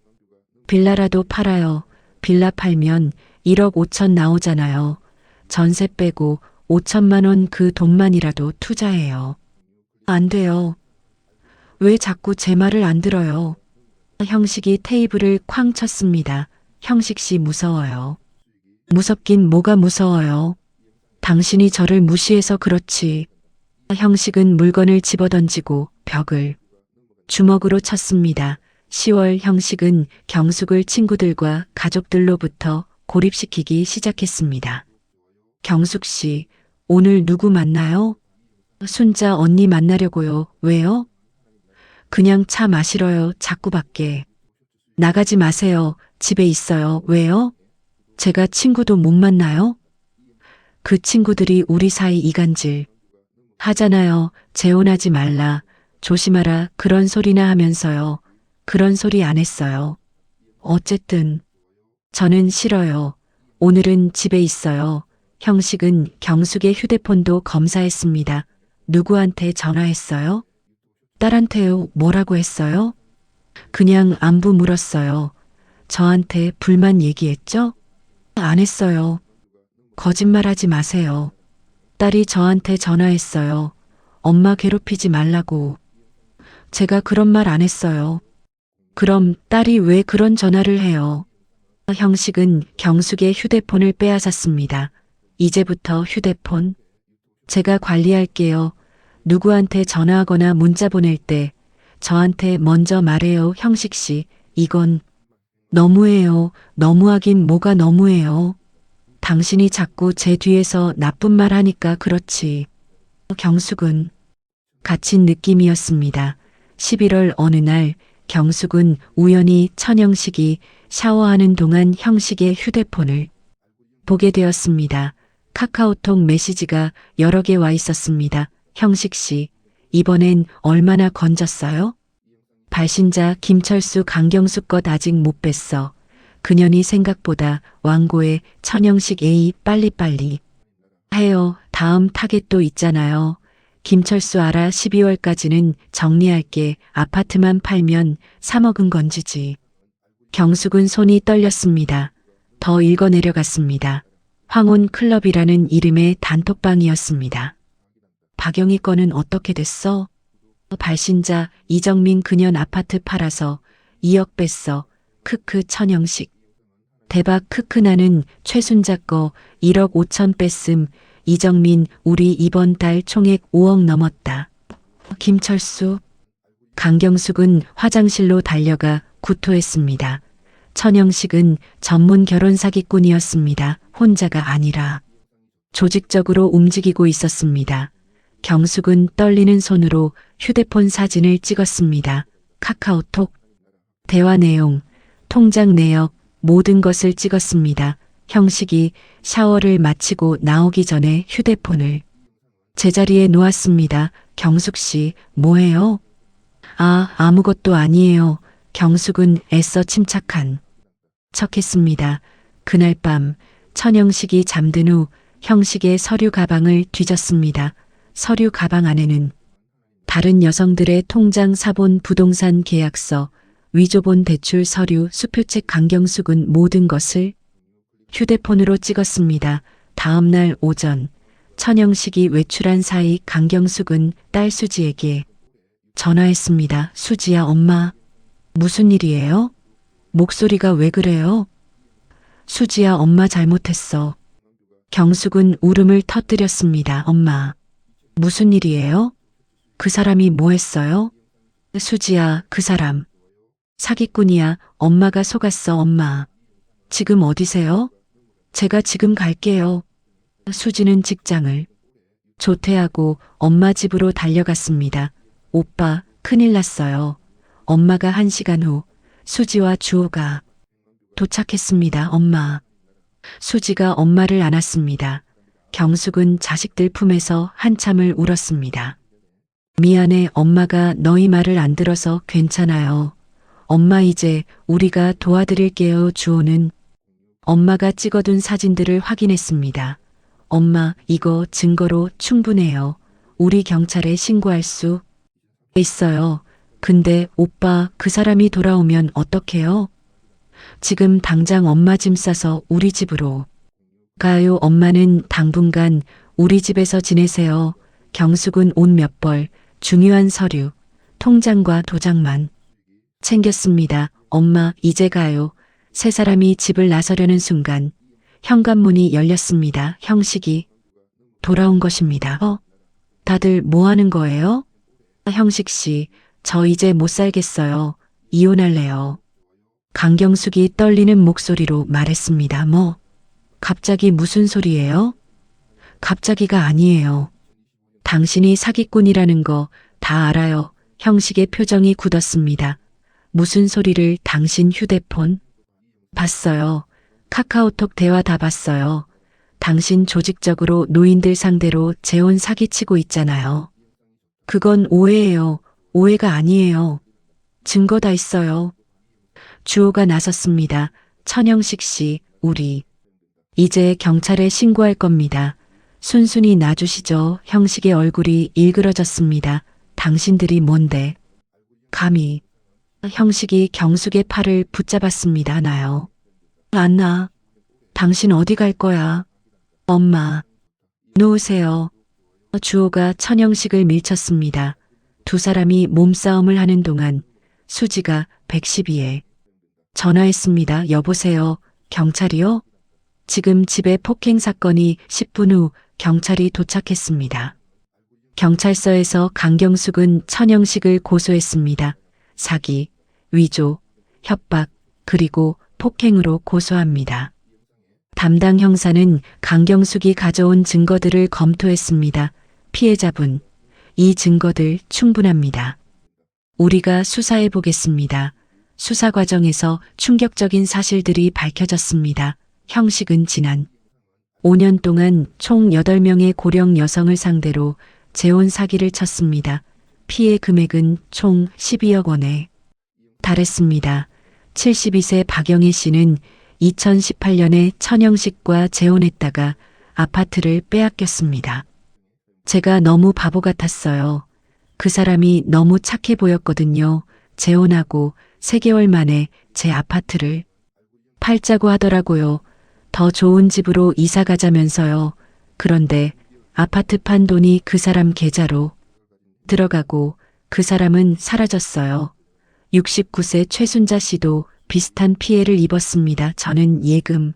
빌라라도 팔아요. 빌라 팔면 1억 5천 나오잖아요. 전세 빼고 5천만 원 그 돈만이라도 투자해요. 안 돼요. 왜 자꾸 제 말을 안 들어요? 형식이 테이블을 쾅 쳤습니다. 형식 씨 무서워요. 무섭긴 뭐가 무서워요. 당신이 저를 무시해서 그렇지. 형식은 물건을 집어던지고 벽을 주먹으로 쳤습니다. 10월 형식은 경숙을 친구들과 가족들로부터 고립시키기 시작했습니다. 경숙 씨, 오늘 누구 만나요? 순자 언니 만나려고요. 왜요? 그냥 차 마시러요. 자꾸 밖에 나가지 마세요. 집에 있어요. 왜요? 제가 친구도 못 만나요? 그 친구들이 우리 사이 이간질 하잖아요. 재혼하지 말라. 조심하라. 그런 소리나 하면서요. 그런 소리 안 했어요. 어쨌든 저는 싫어요. 오늘은 집에 있어요. 형식은 경숙의 휴대폰도 검사했습니다. 누구한테 전화했어요? 딸한테요. 뭐라고 했어요? 그냥 안부 물었어요. 저한테 불만 얘기했죠? 안 했어요. 거짓말하지 마세요. 딸이 저한테 전화했어요. 엄마 괴롭히지 말라고. 제가 그런 말 안 했어요. 그럼 딸이 왜 그런 전화를 해요? 형식은 경숙의 휴대폰을 빼앗았습니다. 이제부터 휴대폰 제가 관리할게요. 누구한테 전화하거나 문자 보낼 때 저한테 먼저 말해요. 형식 씨, 이건 너무해요. 너무하긴 뭐가 너무해요. 당신이 자꾸 제 뒤에서 나쁜 말 하니까 그렇지. 경숙은 갇힌 느낌이었습니다. 11월 어느 날 경숙은 우연히 천영식이 샤워하는 동안 형식의 휴대폰을 보게 되었습니다. 카카오톡 메시지가 여러 개 와 있었습니다. 형식 씨, 이번엔 얼마나 건졌어요? 발신자 김철수 강경숙 것 아직 못 뺐어. 그년이 생각보다 완고해. 천영식 에이 빨리빨리 해요. 다음 타겟도 있잖아요. 김철수 알아. 12월까지는 정리할게. 아파트만 팔면 3억은 건지지. 경숙은 손이 떨렸습니다. 더 읽어내려갔습니다. 황혼 클럽이라는 이름의 단톡방이었습니다. 박영희 거는 어떻게 됐어? 발신자 이정민 그년 아파트 팔아서 2억 뺐어. 크크 천영식. 대박 크크 나는 최순자 거 1억 5천 뺐음. 이정민 우리 이번 달 총액 5억 넘었다. 김철수. 강경숙은 화장실로 달려가 구토했습니다. 천영식은 전문 결혼 사기꾼이었습니다. 혼자가 아니라 조직적으로 움직이고 있었습니다. 경숙은 떨리는 손으로 휴대폰 사진을 찍었습니다. 카카오톡 대화 내용, 통장 내역, 모든 것을 찍었습니다. 형식이 샤워를 마치고 나오기 전에 휴대폰을 제자리에 놓았습니다. 경숙 씨, 뭐해요? 아무것도 아니에요. 경숙은 애써 침착한 척했습니다. 그날 밤 천영식이 잠든 후 형식의 서류 가방을 뒤졌습니다. 서류 가방 안에는 다른 여성들의 통장 사본 부동산 계약서, 위조본 대출 서류, 수표책. 강경숙은 모든 것을 휴대폰으로 찍었습니다. 다음 날 오전 천영식이 외출한 사이 강경숙은 딸 수지에게 전화했습니다. 수지야, 엄마. 무슨 일이에요? 목소리가 왜 그래요? 수지야, 엄마 잘못했어. 경숙은 울음을 터뜨렸습니다. 엄마. 무슨 일이에요? 그 사람이 뭐 했어요? 수지야, 그 사람 사기꾼이야. 엄마가 속았어. 엄마. 지금 어디세요? 제가 지금 갈게요. 수지는 직장을 조퇴하고 엄마 집으로 달려갔습니다. 오빠, 큰일 났어요. 엄마가 1시간 후 수지와 주호가 도착했습니다. 엄마. 수지가 엄마를 안았습니다. 경숙은 자식들 품에서 한참을 울었습니다. 미안해. 엄마가 너희 말을 안 들어서. 괜찮아요. 엄마, 이제 우리가 도와드릴게요. 주호는 엄마가 찍어둔 사진들을 확인했습니다. 엄마, 이거 증거로 충분해요. 우리 경찰에 신고할 수 있어요. 근데 오빠, 그 사람이 돌아오면 어떡해요? 지금 당장 엄마 짐 싸서 우리 집으로 가요. 엄마는 당분간 우리 집에서 지내세요. 경숙은 옷 몇 벌, 중요한 서류, 통장과 도장만 챙겼습니다. 엄마, 이제 가요. 세 사람이 집을 나서려는 순간 현관문이 열렸습니다. 형식이 돌아온 것입니다. 다들 뭐 하는 거예요? 형식 씨, 저 이제 못 살겠어요. 이혼할래요. 강경숙이 떨리는 목소리로 말했습니다. 뭐? 갑자기 무슨 소리예요? 갑자기가 아니에요. 당신이 사기꾼이라는 거 다 알아요. 형식의 표정이 굳었습니다. 무슨 소리를? 당신 휴대폰 봤어요. 카카오톡 대화 다 봤어요. 당신 조직적으로 노인들 상대로 재혼 사기치고 있잖아요. 그건 오해예요. 오해가 아니에요. 증거 다 있어요. 주호가 나섰습니다. 천영식 씨, 우리 이제 경찰에 신고할 겁니다. 순순히 놔주시죠. 형식의 얼굴이 일그러졌습니다. 당신들이 뭔데? 감히. 형식이 경숙의 팔을 붙잡았습니다. 나요. 안 나. 당신 어디 갈 거야? 엄마. 놓으세요. 주호가 천영식을 밀쳤습니다. 두 사람이 몸싸움을 하는 동안 수지가 112에 전화했습니다. 여보세요. 경찰이요? 지금 집에 폭행 사건이 10분 후 경찰이 도착했습니다. 경찰서에서 강경숙은 천영식을 고소했습니다. 사기, 위조, 협박, 그리고 폭행으로 고소합니다. 담당 형사는 강경숙이 가져온 증거들을 검토했습니다. 피해자분, 이 증거들 충분합니다. 우리가 수사해 보겠습니다. 수사 과정에서 충격적인 사실들이 밝혀졌습니다. 형식은 지난 5년 동안 총 8명의 고령 여성을 상대로 재혼 사기를 쳤습니다. 피해 금액은 총 12억 원에 달했습니다. 72세 박영애 씨는 2018년에 천영식과 재혼했다가 아파트를 빼앗겼습니다. 제가 너무 바보 같았어요. 그 사람이 너무 착해 보였거든요. 재혼하고 3개월 만에 제 아파트를 팔자고 하더라고요. 더 좋은 집으로 이사 가자면서요. 그런데 아파트 판 돈이 그 사람 계좌로 들어가고 그 사람은 사라졌어요. 69세 최순자 씨도 비슷한 피해를 입었습니다. 저는 예금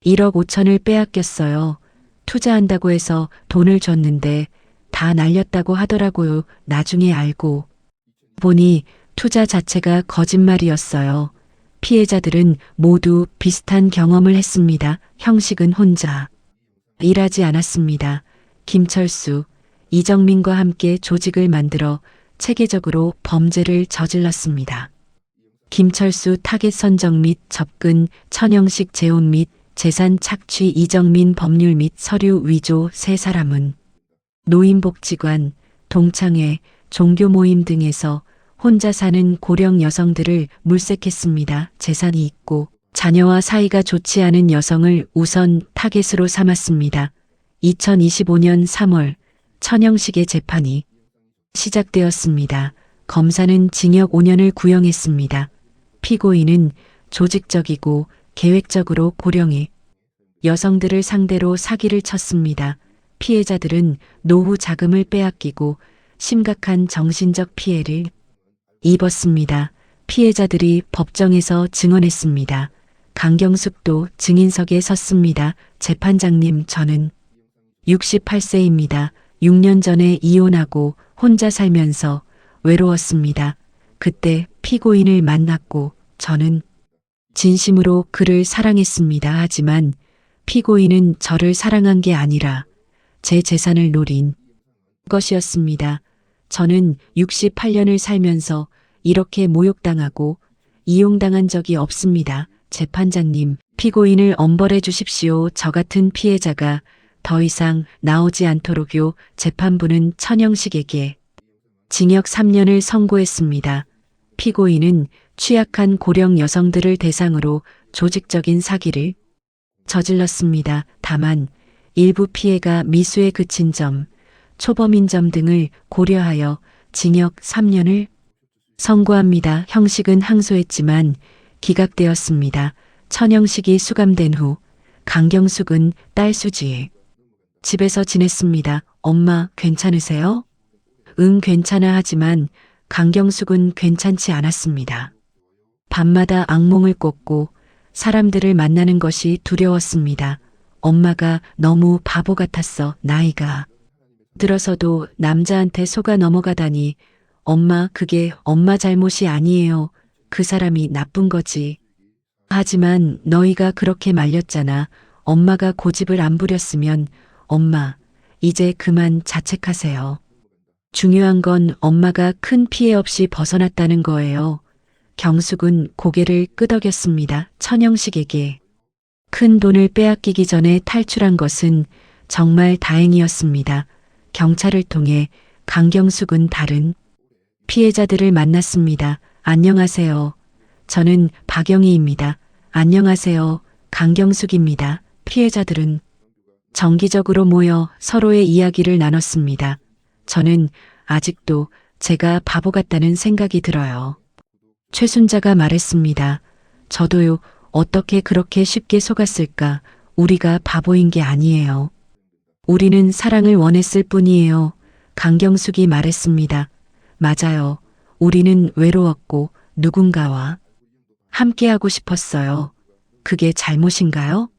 1억 5천을 빼앗겼어요. 투자한다고 해서 돈을 줬는데 다 날렸다고 하더라고요. 나중에 알고 보니 투자 자체가 거짓말이었어요. 피해자들은 모두 비슷한 경험을 했습니다. 형식은 혼자 일하지 않았습니다. 김철수, 이정민과 함께 조직을 만들어 체계적으로 범죄를 저질렀습니다. 김철수 타겟 선정 및 접근, 천영식 재혼 및 재산 착취, 이정민 법률 및 서류 위조. 3사람은 노인복지관, 동창회, 종교 모임 등에서 혼자 사는 고령 여성들을 물색했습니다. 재산이 있고 자녀와 사이가 좋지 않은 여성을 우선 타겟으로 삼았습니다. 2025년 3월 천영식의 재판이 시작되었습니다. 검사는 징역 5년을 구형했습니다. 피고인은 조직적이고 계획적으로 고령의 여성들을 상대로 사기를 쳤습니다. 피해자들은 노후 자금을 빼앗기고 심각한 정신적 피해를 입었습니다. 피해자들이 법정에서 증언했습니다. 강경숙도 증인석에 섰습니다. 재판장님, 저는 68세입니다. 6년 전에 이혼하고 혼자 살면서 외로웠습니다. 그때 피고인을 만났고 저는 진심으로 그를 사랑했습니다. 하지만 피고인은 저를 사랑한 게 아니라 제 재산을 노린 것이었습니다. 저는 68년을 살면서 이렇게 모욕당하고 이용당한 적이 없습니다. 재판장님, 피고인을 엄벌해 주십시오. 저 같은 피해자가 더 이상 나오지 않도록요. 재판부는 천영식에게 징역 3년을 선고했습니다. 피고인은 취약한 고령 여성들을 대상으로 조직적인 사기를 저질렀습니다. 다만 일부 피해가 미수에 그친 점, 초범인 점 등을 고려하여 징역 3년을 선고합니다. 형식은 항소했지만 기각되었습니다. 천영식이 수감된 후 강경숙은 딸 수지의 집에서 지냈습니다. 엄마, 괜찮으세요? 응, 괜찮아. 하지만 강경숙은 괜찮지 않았습니다. 밤마다 악몽을 꿨고 사람들을 만나는 것이 두려웠습니다. 엄마가 너무 바보 같았어. 나이가 들어서도 남자한테 속아 넘어가다니. 엄마, 그게 엄마 잘못이 아니에요. 그 사람이 나쁜 거지. 하지만 너희가 그렇게 말렸잖아. 엄마가 고집을 안 부렸으면. 엄마, 이제 그만 자책하세요. 중요한 건 엄마가 큰 피해 없이 벗어났다는 거예요. 경숙은 고개를 끄덕였습니다. 천영식에게 큰 돈을 빼앗기기 전에 탈출한 것은 정말 다행이었습니다. 경찰을 통해 강경숙은 다른 피해자들을 만났습니다. 안녕하세요. 저는 박영희입니다. 안녕하세요. 강경숙입니다. 피해자들은 정기적으로 모여 서로의 이야기를 나눴습니다. 저는 아직도 제가 바보 같다는 생각이 들어요. 최순자가 말했습니다. 저도요, 어떻게 그렇게 쉽게 속았을까? 우리가 바보인 게 아니에요. 우리는 사랑을 원했을 뿐이에요. 강경숙이 말했습니다. 맞아요. 우리는 외로웠고 누군가와 함께하고 싶었어요. 그게 잘못인가요?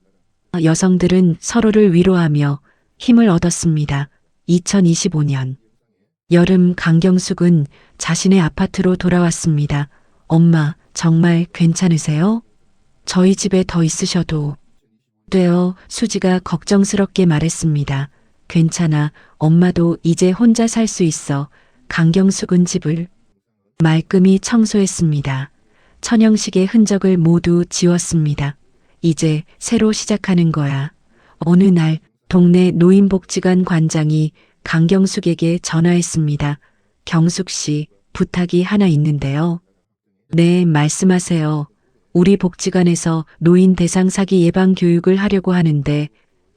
여성들은 서로를 위로하며 힘을 얻었습니다. 2025년 여름 강경숙은 자신의 아파트로 돌아왔습니다. 엄마, 정말 괜찮으세요? 저희 집에 더 있으셔도 돼요. 수지가 걱정스럽게 말했습니다. 괜찮아. 엄마도 이제 혼자 살 수 있어. 강경숙은 집을 말끔히 청소했습니다. 천영식의 흔적을 모두 지웠습니다. 이제 새로 시작하는 거야. 어느 날 동네 노인복지관 관장이 강경숙에게 전화했습니다. 경숙 씨, 부탁이 하나 있는데요. 네, 말씀하세요. 우리 복지관에서 노인 대상 사기 예방 교육을 하려고 하는데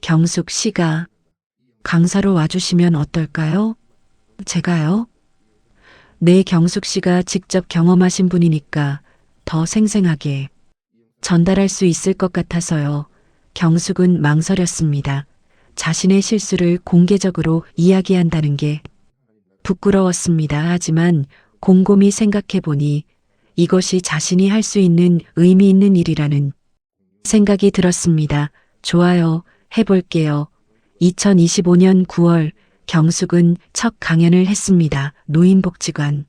경숙 씨가 강사로 와주시면 어떨까요? 제가요? 네, 경숙 씨가 직접 경험하신 분이니까 더 생생하게 전달할 수 있을 것 같아서요. 경숙은 망설였습니다. 자신의 실수를 공개적으로 이야기한다는 게 부끄러웠습니다. 하지만 곰곰이 생각해 보니 이것이 자신이 할 수 있는 의미 있는 일이라는 생각이 들었습니다. 좋아요. 해볼게요. 2025년 9월 경숙은 첫 강연을 했습니다. 노인복지관.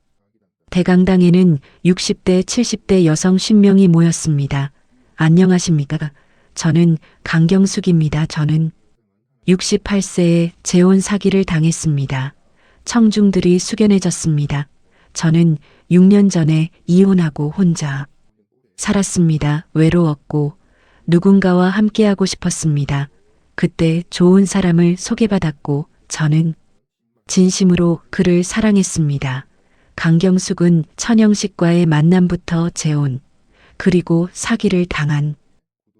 대강당에는 60대, 70대 여성 10명이 모였습니다. 안녕하십니까? 저는 강경숙입니다. 저는 68세에 재혼 사기를 당했습니다. 청중들이 숙연해졌습니다. 저는 6년 전에 이혼하고 혼자 살았습니다. 외로웠고 누군가와 함께하고 싶었습니다. 그때 좋은 사람을 소개받았고 저는 진심으로 그를 사랑했습니다. 강경숙은 천영식과의 만남부터 재혼, 그리고 사기를 당한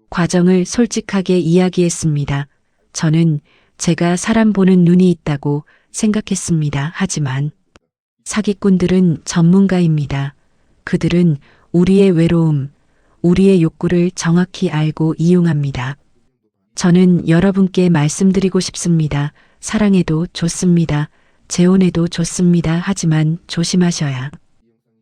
과정을 솔직하게 이야기했습니다. 저는 제가 사람 보는 눈이 있다고 생각했습니다. 하지만 사기꾼들은 전문가입니다. 그들은 우리의 외로움, 우리의 욕구를 정확히 알고 이용합니다. 저는 여러분께 말씀드리고 싶습니다. 사랑해도 좋습니다. 재혼해도 좋습니다. 하지만 조심하셔야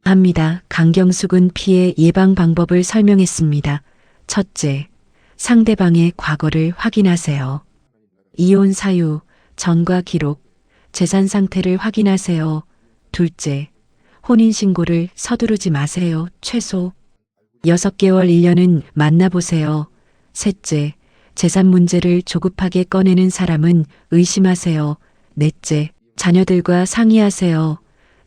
합니다. 강경숙은 피해 예방 방법을 설명했습니다. 첫째, 상대방의 과거를 확인하세요. 이혼 사유, 전과 기록, 재산 상태를 확인하세요. 둘째, 혼인신고를 서두르지 마세요. 최소 6개월 1년은 만나보세요. 셋째, 재산 문제를 조급하게 꺼내는 사람은 의심하세요. 넷째, 자녀들과 상의하세요.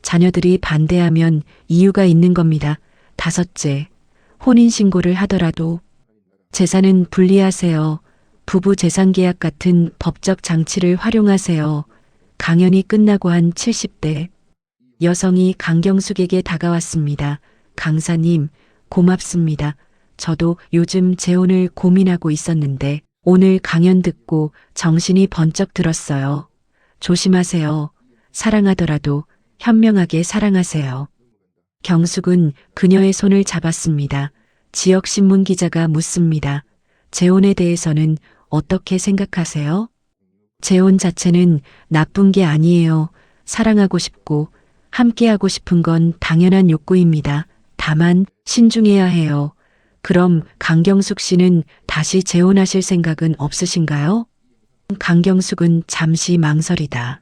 자녀들이 반대하면 이유가 있는 겁니다. 다섯째, 혼인신고를 하더라도 재산은 분리하세요. 부부 재산계약 같은 법적 장치를 활용하세요. 강연이 끝나고 한 70대 여성이 강경숙에게 다가왔습니다. 강사님, 고맙습니다. 저도 요즘 재혼을 고민하고 있었는데 오늘 강연 듣고 정신이 번쩍 들었어요. 조심하세요. 사랑하더라도 현명하게 사랑하세요. 경숙은 그녀의 손을 잡았습니다. 지역신문 기자가 묻습니다. 재혼에 대해서는 어떻게 생각하세요? 재혼 자체는 나쁜 게 아니에요. 사랑하고 싶고 함께하고 싶은 건 당연한 욕구입니다. 다만 신중해야 해요. 그럼 강경숙 씨는 다시 재혼하실 생각은 없으신가요? 강경숙은 잠시 망설이다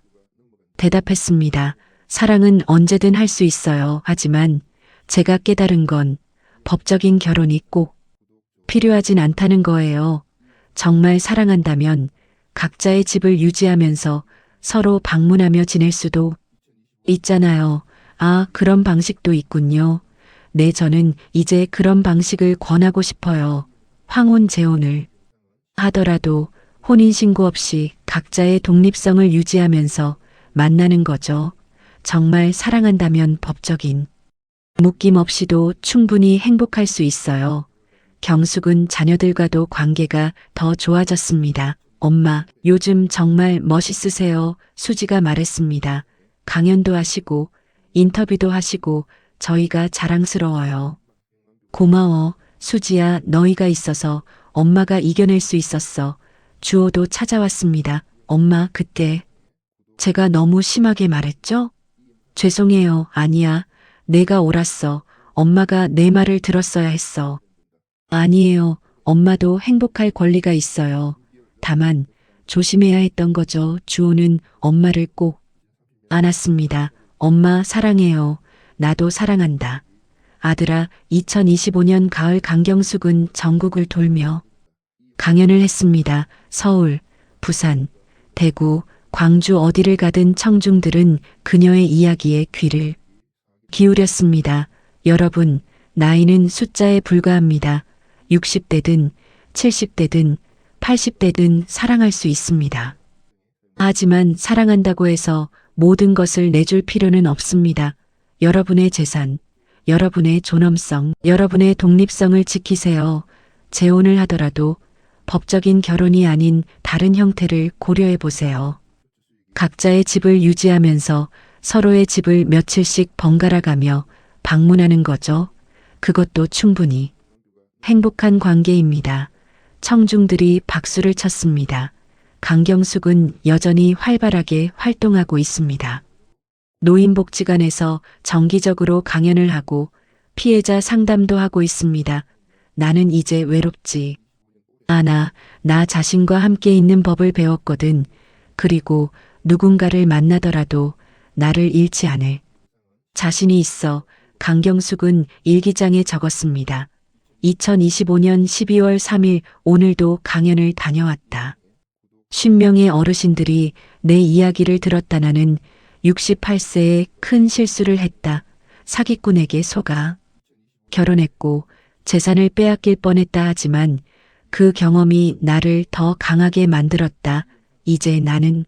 대답했습니다. 사랑은 언제든 할 수 있어요. 하지만 제가 깨달은 건 법적인 결혼이 꼭 필요하진 않다는 거예요. 정말 사랑한다면 각자의 집을 유지하면서 서로 방문하며 지낼 수도 있잖아요. 아, 그런 방식도 있군요. 네, 저는 이제 그런 방식을 권하고 싶어요. 황혼 재혼을 하더라도 혼인신고 없이 각자의 독립성을 유지하면서 만나는 거죠. 정말 사랑한다면 법적인 묶임 없이도 충분히 행복할 수 있어요. 경숙은 자녀들과도 관계가 더 좋아졌습니다. 엄마, 요즘 정말 멋있으세요. 수지가 말했습니다. 강연도 하시고 인터뷰도 하시고 저희가 자랑스러워요. 고마워. 수지야, 너희가 있어서 엄마가 이겨낼 수 있었어. 주호도 찾아왔습니다. 엄마, 그때 제가 너무 심하게 말했죠? 죄송해요. 아니야. 내가 옳았어. 엄마가 내 말을 들었어야 했어. 아니에요. 엄마도 행복할 권리가 있어요. 다만 조심해야 했던 거죠. 주호는 엄마를 꼭 안았습니다. 엄마 사랑해요. 나도 사랑한다. 아들아, 2025년 가을 강경숙은 전국을 돌며 강연을 했습니다. 서울, 부산, 대구, 광주 어디를 가든 청중들은 그녀의 이야기에 귀를 기울였습니다. 여러분, 나이는 숫자에 불과합니다. 60대든 70대든 80대든 사랑할 수 있습니다. 하지만 사랑한다고 해서 모든 것을 내줄 필요는 없습니다. 여러분의 재산, 여러분의 존엄성, 여러분의 독립성을 지키세요. 재혼을 하더라도 법적인 결혼이 아닌 다른 형태를 고려해 보세요. 각자의 집을 유지하면서 서로의 집을 며칠씩 번갈아 가며 방문하는 거죠. 그것도 충분히 행복한 관계입니다. 청중들이 박수를 쳤습니다. 강경숙은 여전히 활발하게 활동하고 있습니다. 노인복지관에서 정기적으로 강연을 하고 피해자 상담도 하고 있습니다. 나는 이제 외롭지 않아. 나 자신과 함께 있는 법을 배웠거든. 그리고 누군가를 만나더라도 나를 잃지 않을 자신이 있어. 강경숙은 일기장에 적었습니다. 2025년 12월 3일 오늘도 강연을 다녀왔다. 50명의 어르신들이 내 이야기를 들었다. 나는 68세에 큰 실수를 했다. 사기꾼에게 속아 결혼했고 재산을 빼앗길 뻔했다. 하지만 그 경험이 나를 더 강하게 만들었다. 이제 나는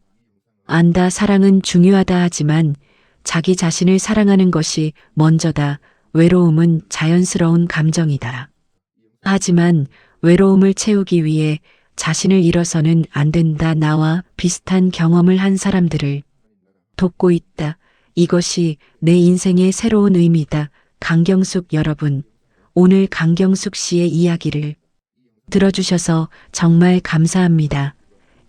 안다. 사랑은 중요하다. 하지만 자기 자신을 사랑하는 것이 먼저다. 외로움은 자연스러운 감정이다. 하지만 외로움을 채우기 위해 자신을 잃어서는 안 된다. 나와 비슷한 경험을 한 사람들을 돕고 있다. 이것이 내 인생의 새로운 의미다. 강경숙 여러분, 오늘 강경숙 씨의 이야기를 들어주셔서 정말 감사합니다.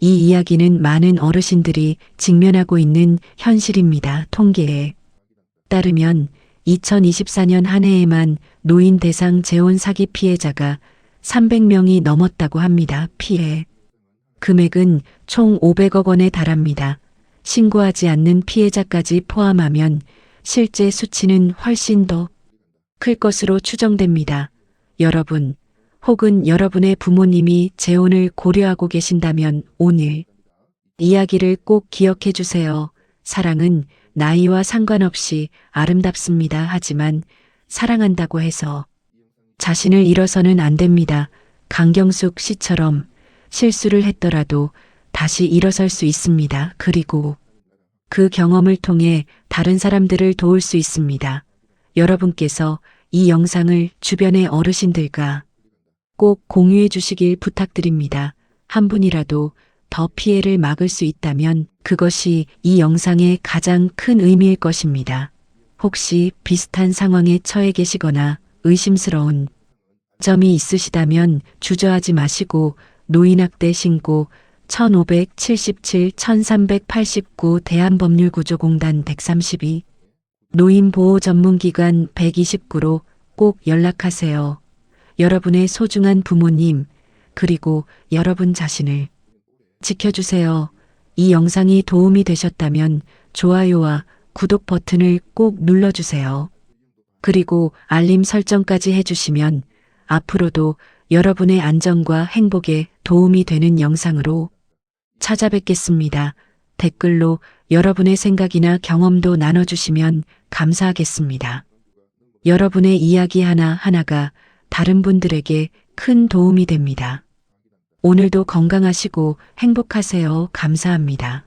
이 이야기는 많은 어르신들이 직면하고 있는 현실입니다. 통계에 따르면 2024년 한 해에만 노인 대상 재혼 사기 피해자가 300명이 넘었다고 합니다. 피해 금액은 총 500억 원에 달합니다. 신고하지 않는 피해자까지 포함하면 실제 수치는 훨씬 더 클 것으로 추정됩니다. 여러분, 혹은 여러분의 부모님이 재혼을 고려하고 계신다면 오늘 이야기를 꼭 기억해 주세요. 사랑은 나이와 상관없이 아름답습니다. 하지만 사랑한다고 해서 자신을 잃어서는 안 됩니다. 강경숙 씨처럼 실수를 했더라도 다시 일어설 수 있습니다. 그리고 그 경험을 통해 다른 사람들을 도울 수 있습니다. 여러분께서 이 영상을 주변의 어르신들과 꼭 공유해 주시길 부탁드립니다. 한 분이라도 더 피해를 막을 수 있다면 그것이 이 영상의 가장 큰 의미일 것입니다. 혹시 비슷한 상황에 처해 계시거나 의심스러운 점이 있으시다면 주저하지 마시고 노인학대 신고 1577-1389 대한법률구조공단 132 노인보호전문기관 129로 꼭 연락하세요. 여러분의 소중한 부모님 그리고 여러분 자신을 지켜주세요. 이 영상이 도움이 되셨다면 좋아요와 구독 버튼을 꼭 눌러주세요. 그리고 알림 설정까지 해주시면 앞으로도 여러분의 안전과 행복에 도움이 되는 영상으로 찾아뵙겠습니다. 댓글로 여러분의 생각이나 경험도 나눠주시면 감사하겠습니다. 여러분의 이야기 하나하나가 다른 분들에게 큰 도움이 됩니다. 오늘도 건강하시고 행복하세요. 감사합니다.